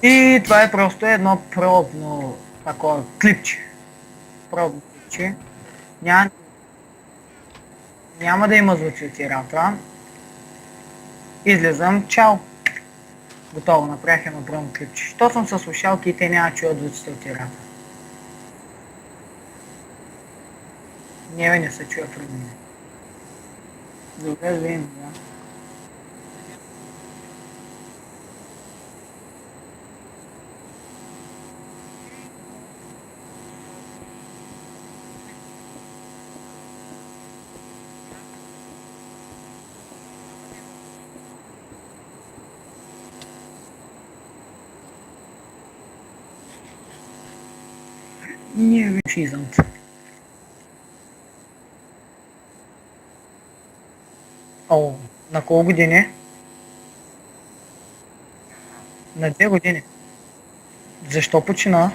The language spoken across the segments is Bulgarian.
И това е просто едно пробно такова клипче. Пробно клипче. Няма, няма да има звуци от играта. Излизам, чао. Готово, направих едно пробно клипче. Що съм със слушалки и те няма чуят звуците от играта. Не се чуят при мен. Добре, да видим, да. Не, вече изъмт. О, на колко години? На 2 години. Защо почина?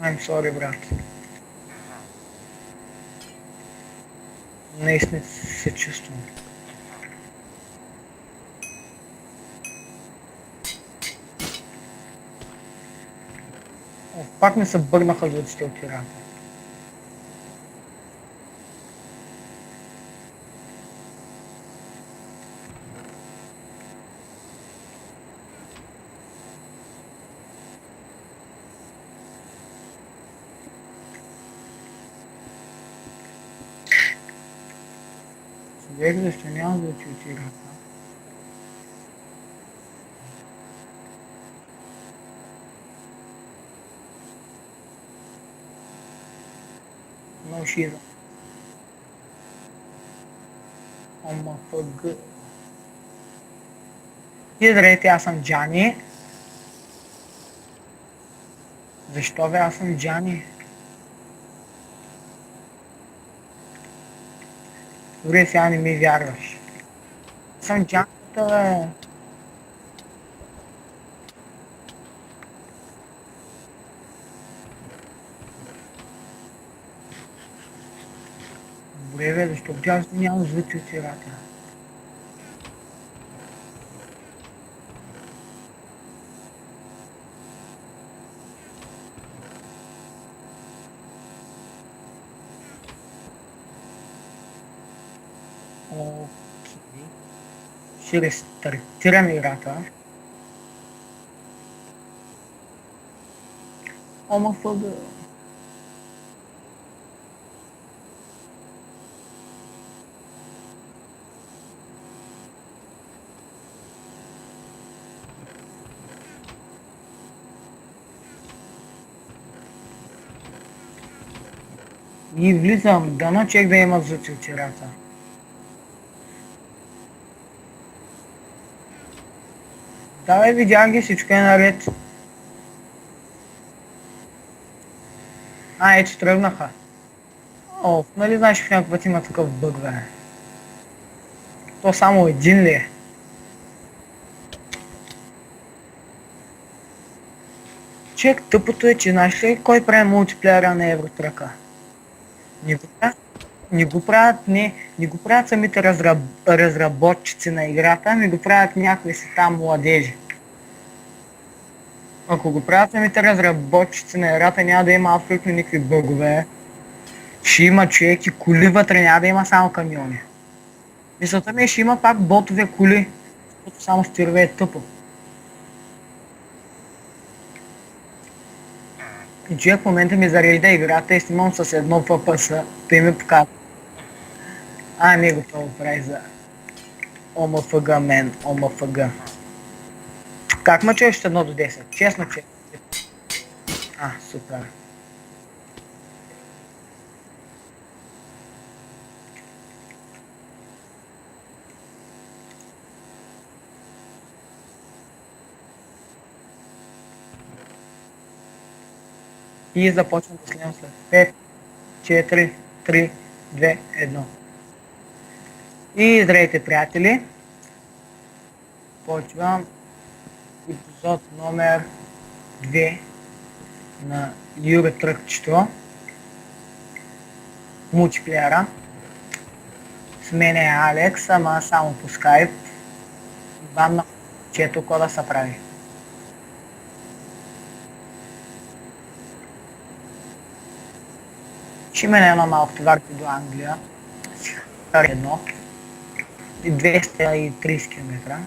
I'm sorry, брат. Наистина се чувствам. О, пак ми се бърнаха звуците от играта. Човек, защо няма звуци от играта? Много шиза. ОМФГ. И здравейте, аз съм Джани. Защо бе, аз съм Джани? Добре, сега не ми вярваш. Аз съм Джаната, бе. Добре, бе, защо тя няма звуци от играта? Окей. Ще рестартирам играта. ОМФГ. И влизам, дано чек да има звуци от играта. Давай, видях ги, всичко е наред. Ето тръгнаха. О, нали знаеш, в някакъв път има такъв бъг, бе. То само един ли е? Чек, тъпото е, че знаеш ли кой прави мултиплеера на Евротръка? Не го правят самите разработчици на играта, ами го правят някои си там младежи. Ако го правят самите разработчици на играта, няма да има абсолютно никакви бъгове. Ще има човек и коли вътре, няма да има само камиони. Мисълта ми е, ще има пак ботове коли, защото само стирове е тъпо. И човек в момента ми зарежда играта и снимам с едно ППС, той ми показва. Не готово прави за ОМФГ, мен, ОМФГ. Как ме чуеш от 1 до 10? Честно, че. Супер. И започвам да снимам след 5, 4, 3, 2, 1. И здравейте, приятели! Почвам епизод номер 2 на Евротръкчето, мултиплеера. С мен е Алекс, ама само по скайп. Вам на чето какво да се прави. Ще ме няма малко товарки до Англия. Едно. И 230 км.